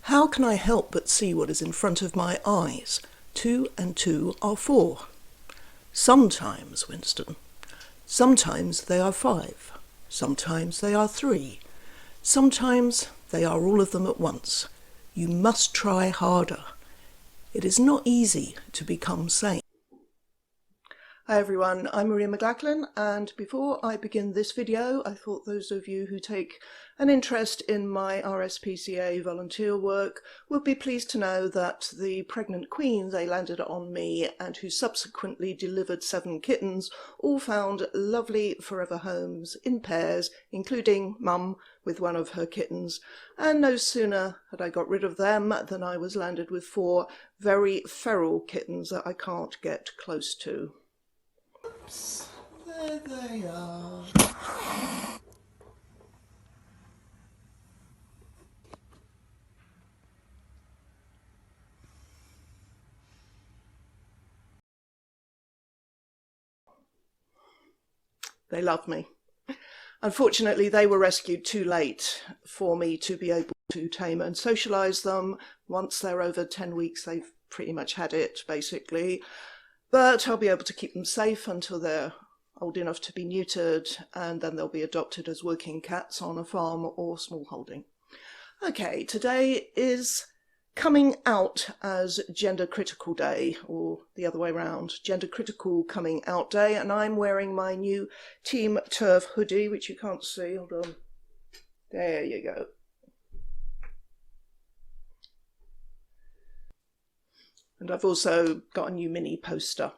How can I help but see what is in front of my eyes? 2 and 2 are 4. Sometimes, Winston. Sometimes they are 5. Sometimes they are 3. Sometimes they are all of them at once. You must try harder. It is not easy to become sane. Hi everyone, I'm Maria McLachlan, and before I begin this video, I thought those of you who take an interest in my RSPCA volunteer work would be pleased to know that the pregnant queen they landed on me and who subsequently delivered 7 kittens all found lovely forever homes in pairs, including Mum with one of her kittens, and no sooner had I got rid of them than I was landed with 4 very feral kittens that I can't get close to. Oops, there they are. They love me. Unfortunately, they were rescued too late for me to be able to tame and socialise them. Once they're over 10 weeks, they've pretty much had it, basically. But I'll be able to keep them safe until they're old enough to be neutered, and then they'll be adopted as working cats on a farm or small holding. Okay, today is Coming Out as Gender Critical Day, or the other way around, Gender Critical Coming Out Day, and I'm wearing my new Team Turf hoodie, which you can't see. Hold on. There you go. And I've also got a new mini poster.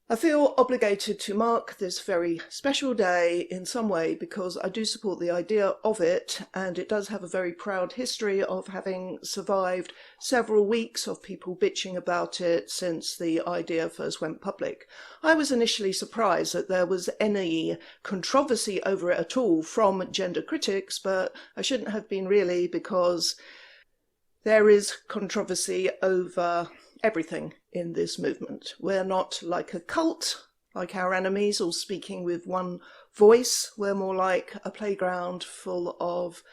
I feel obligated to mark this very special day in some way because I do support the idea of it, and it does have a very proud history of having survived several weeks of people bitching about it since the idea first went public. I was initially surprised that there was any controversy over it at all from gender critics, but I shouldn't have been really, because there is controversy over everything in this movement. We're not like a cult, like our enemies, all speaking with one voice. We're more like a playground full of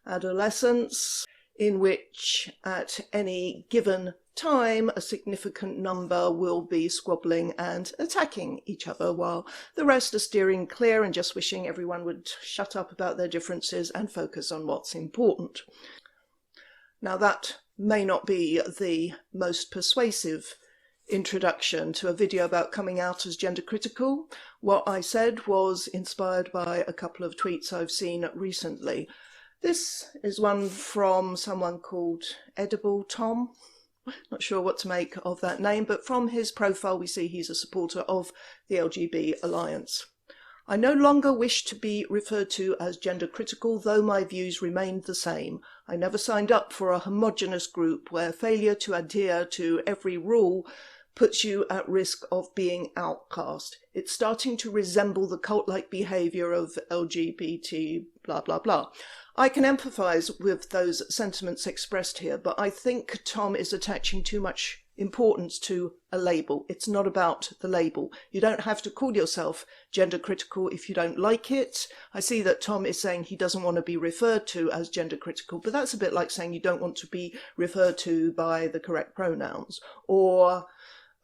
adolescents in which at any given time a significant number will be squabbling and attacking each other, while the rest are steering clear and just wishing everyone would shut up about their differences and focus on what's important. Now, that may not be the most persuasive introduction to a video about coming out as gender critical. What I said was inspired by a couple of tweets I've seen recently. This is one from someone called Edible Tom. Not sure what to make of that name, but from his profile we see he's a supporter of the LGB Alliance. I no longer wish to be referred to as gender critical, though my views remained the same. I never signed up for a homogenous group where failure to adhere to every rule puts you at risk of being outcast. It's starting to resemble the cult-like behaviour of LGBT blah blah blah. I can empathise with those sentiments expressed here, but I think Tom is attaching too much importance to a label. It's not about the label. You don't have to call yourself gender critical if you don't like it. I see that Tom is saying he doesn't want to be referred to as gender critical, but that's a bit like saying you don't want to be referred to by the correct pronouns, or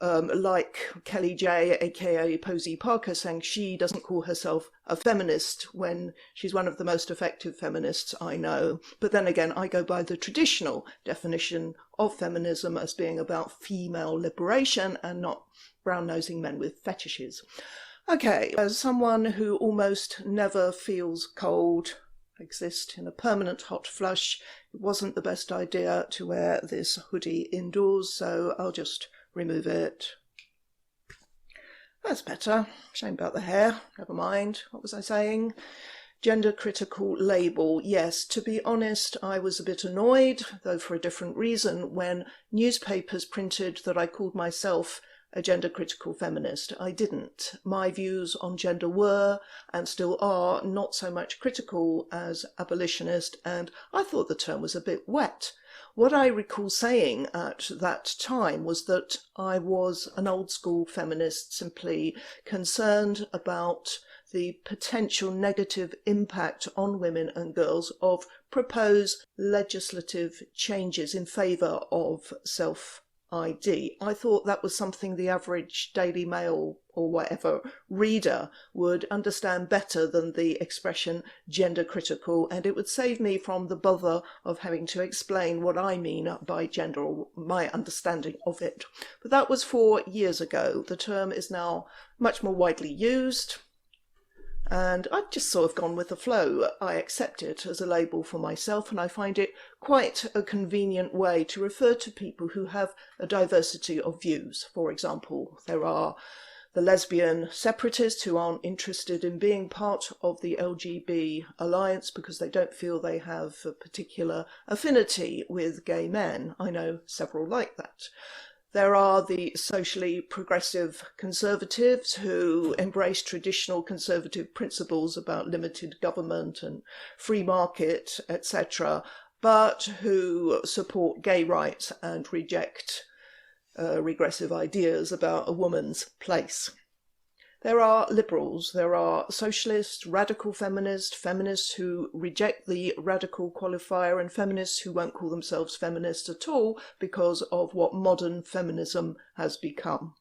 like Kelly J, aka Posey Parker, saying she doesn't call herself a feminist when she's one of the most effective feminists I know. But then again, I go by the traditional definition of feminism as being about female liberation and not brown-nosing men with fetishes. Okay, as someone who almost never feels cold, exist in a permanent hot flush, it wasn't the best idea to wear this hoodie indoors, so I'll just remove it. That's better. Shame about the hair. Never mind. What was I saying? Gender critical label. Yes, to be honest, I was a bit annoyed, though for a different reason, when newspapers printed that I called myself a gender critical feminist. I didn't. My views on gender were, and still are, not so much critical as abolitionist, and I thought the term was a bit wet. What I recall saying at that time was that I was an old school feminist, simply concerned about the potential negative impact on women and girls of proposed legislative changes in favour of self-ID. I thought that was something the average Daily Mail or whatever reader would understand better than the expression gender critical, and it would save me from the bother of having to explain what I mean by gender or my understanding of it. But that was 4 years ago. The term is now much more widely used, and I've just sort of gone with the flow. I accept it as a label for myself, and I find it quite a convenient way to refer to people who have a diversity of views. For example, there are the lesbian separatists who aren't interested in being part of the LGB alliance because they don't feel they have a particular affinity with gay men. I know several like that. There are the socially progressive conservatives who embrace traditional conservative principles about limited government and free market, etc., but who support gay rights and reject regressive ideas about a woman's place. There are liberals, there are socialists, radical feminists, feminists who reject the radical qualifier, and feminists who won't call themselves feminists at all because of what modern feminism has become.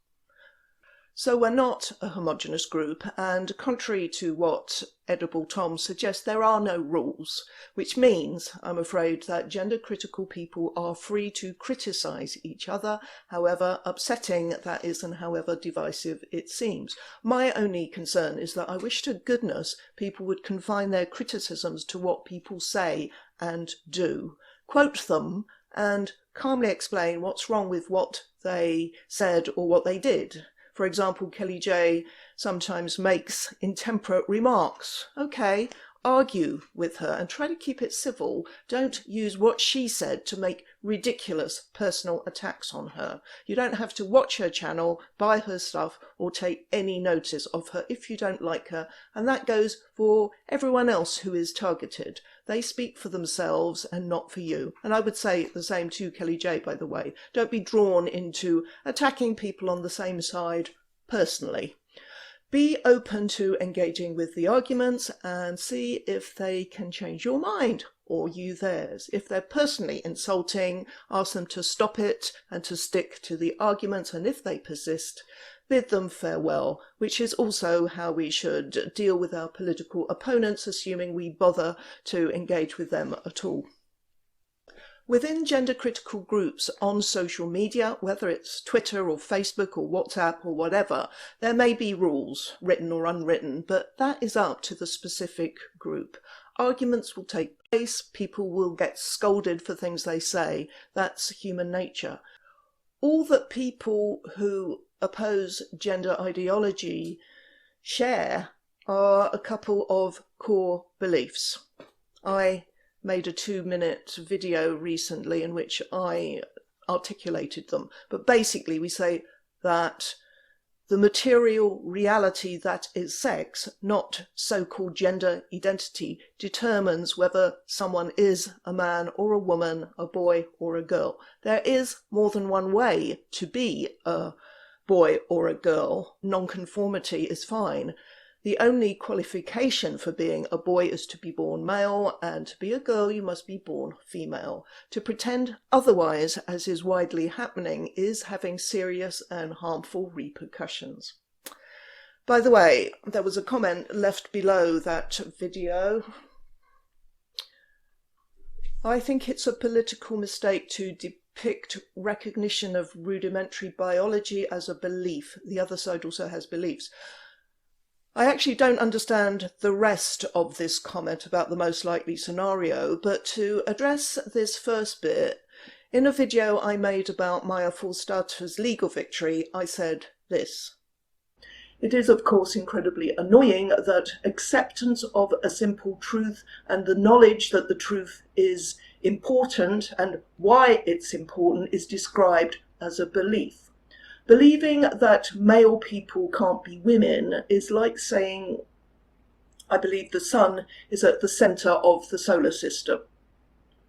So we're not a homogenous group, and contrary to what Edible Tom suggests, there are no rules, which means, I'm afraid, that gender-critical people are free to criticise each other, however upsetting that is and however divisive it seems. My only concern is that I wish to goodness people would confine their criticisms to what people say and do, quote them, and calmly explain what's wrong with what they said or what they did. For example, Kelly J sometimes makes intemperate remarks. Okay, argue with her and try to keep it civil. Don't use what she said to make ridiculous personal attacks on her. You don't have to watch her channel, buy her stuff, or take any notice of her if you don't like her. And that goes for everyone else who is targeted. They speak for themselves and not for you. And I would say the same to Kelly J, by the way. Don't be drawn into attacking people on the same side personally. Be open to engaging with the arguments and see if they can change your mind or you theirs. If they're personally insulting, ask them to stop it and to stick to the arguments, and if they persist, bid them farewell, which is also how we should deal with our political opponents, assuming we bother to engage with them at all. Within gender-critical groups on social media, whether it's Twitter or Facebook or WhatsApp or whatever, there may be rules, written or unwritten, but that is up to the specific group. Arguments will take place, people will get scolded for things they say. That's human nature. All that people who oppose gender ideology share are a couple of core beliefs. I made a 2-minute video recently in which I articulated them, but basically we say that the material reality that is sex, not so-called gender identity, determines whether someone is a man or a woman, a boy or a girl. There is more than one way to be a boy or a girl. Non-conformity is fine. The only qualification for being a boy is to be born male, and to be a girl you must be born female. To pretend otherwise, as is widely happening, is having serious and harmful repercussions. By the way, there was a comment left below that video. I think it's a political mistake to depict recognition of rudimentary biology as a belief. The other side also has beliefs. I actually don't understand the rest of this comment about the most likely scenario, but to address this first bit, in a video I made about Maya Forstadter's legal victory, I said this. It is, of course, incredibly annoying that acceptance of a simple truth and the knowledge that the truth is important and why it's important is described as a belief. Believing that male people can't be women is like saying, I believe the sun is at the centre of the solar system.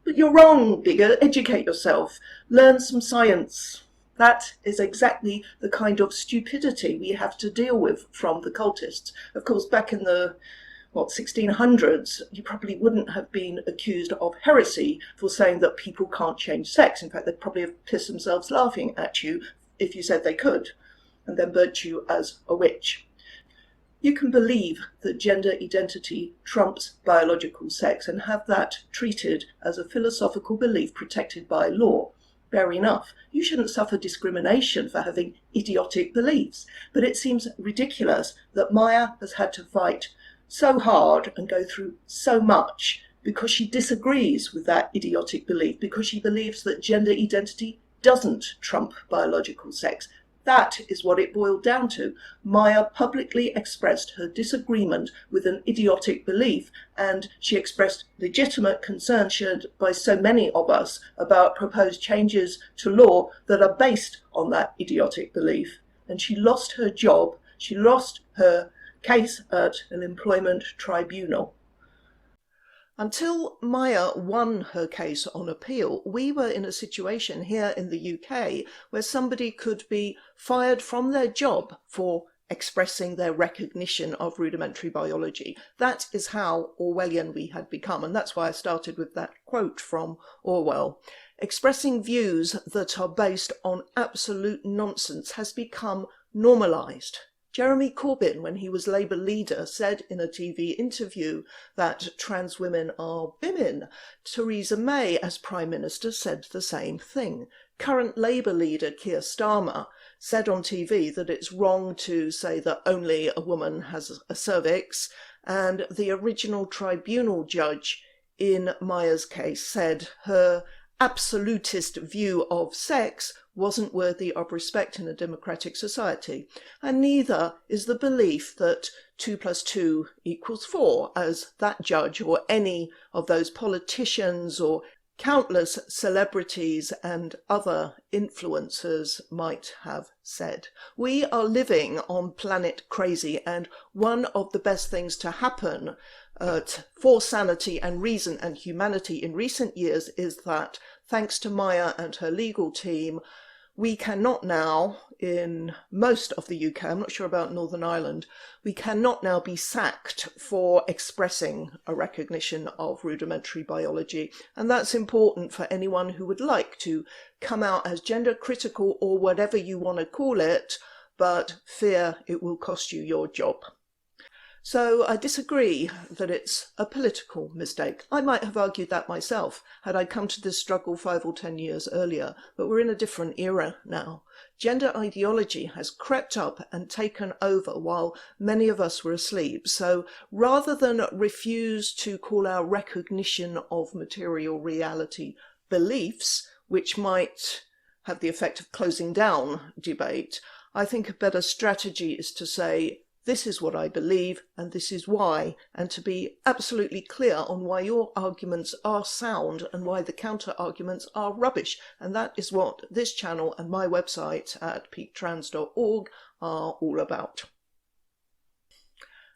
But you're wrong, bigot. Educate yourself. Learn some science. That is exactly the kind of stupidity we have to deal with from the cultists. Of course, back in the 1600s, you probably wouldn't have been accused of heresy for saying that people can't change sex. In fact, they'd probably have pissed themselves laughing at you if you said they could, and then burnt you as a witch. You can believe that gender identity trumps biological sex and have that treated as a philosophical belief protected by law. Fair enough. You shouldn't suffer discrimination for having idiotic beliefs. But it seems ridiculous that Maya has had to fight so hard and go through so much because she disagrees with that idiotic belief, because she believes that gender identity doesn't trump biological sex. That is what it boiled down to. Maya publicly expressed her disagreement with an idiotic belief, and she expressed legitimate concern shared by so many of us about proposed changes to law that are based on that idiotic belief. And she lost her job. She lost her case at an employment tribunal. Until Maya won her case on appeal, we were in a situation here in the UK where somebody could be fired from their job for expressing their recognition of rudimentary biology. That is how Orwellian we had become, and that's why I started with that quote from Orwell. Expressing views that are based on absolute nonsense has become normalised. Jeremy Corbyn, when he was Labour leader, said in a TV interview that trans women are women. Theresa May, as Prime Minister, said the same thing. Current Labour leader Keir Starmer said on TV that it's wrong to say that only a woman has a cervix, and the original tribunal judge in Maya's case said her absolutist view of sex wasn't worthy of respect in a democratic society, and neither is the belief that 2 + 2 = 4, as that judge or any of those politicians or countless celebrities and other influencers might have said. We are living on planet crazy, and one of the best things to happen for sanity and reason and humanity in recent years is that, thanks to Maya and her legal team, we cannot now, in most of the UK, I'm not sure about Northern Ireland, we cannot now be sacked for expressing a recognition of rudimentary biology. And that's important for anyone who would like to come out as gender critical or whatever you want to call it, but fear it will cost you your job. So I disagree that it's a political mistake. I might have argued that myself had I come to this struggle 5 or 10 years earlier, but we're in a different era now. Gender ideology has crept up and taken over while many of us were asleep. So rather than refuse to call our recognition of material reality beliefs, which might have the effect of closing down debate, I think a better strategy is to say, this is what I believe, and this is why, and to be absolutely clear on why your arguments are sound and why the counter-arguments are rubbish. And that is what this channel and my website at peaktrans.org are all about.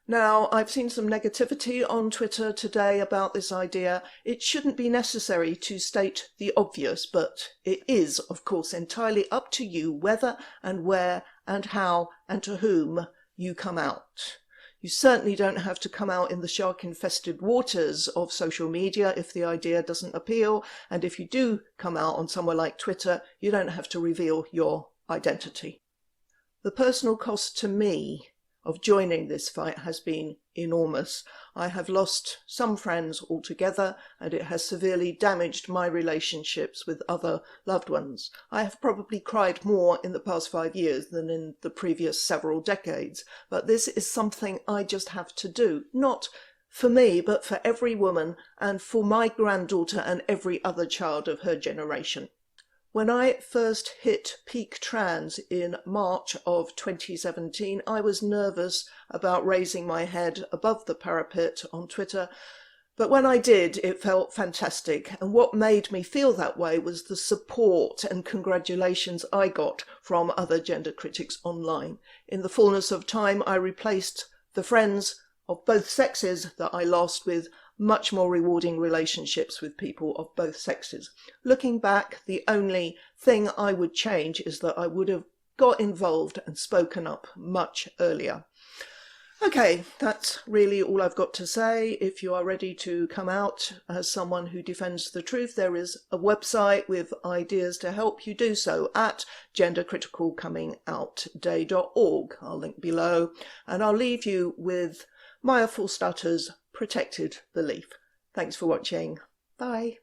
Now, I've seen some negativity on Twitter today about this idea. It shouldn't be necessary to state the obvious, but it is, of course, entirely up to you whether and where and how and to whom you come out. You certainly don't have to come out in the shark-infested waters of social media if the idea doesn't appeal, and if you do come out on somewhere like Twitter, you don't have to reveal your identity. The personal cost to me of joining this fight has been enormous. I have lost some friends altogether, and it has severely damaged my relationships with other loved ones. I have probably cried more in the past 5 years than in the previous several decades, but this is something I just have to do, not for me, but for every woman and for my granddaughter and every other child of her generation. When I first hit peak trans in March of 2017, I was nervous about raising my head above the parapet on Twitter, but when I did, it felt fantastic. And what made me feel that way was the support and congratulations I got from other gender critics online. In the fullness of time, I replaced the friends of both sexes that I lost with much more rewarding relationships with people of both sexes. Looking back, the only thing I would change is that I would have got involved and spoken up much earlier. Okay, that's really all I've got to say. If you are ready to come out as someone who defends the truth, there is a website with ideas to help you do so at gendercriticalcomingoutday.org. I'll link below, and I'll leave you with Maya Forstadter's Protected Belief. Thanks for watching. Bye.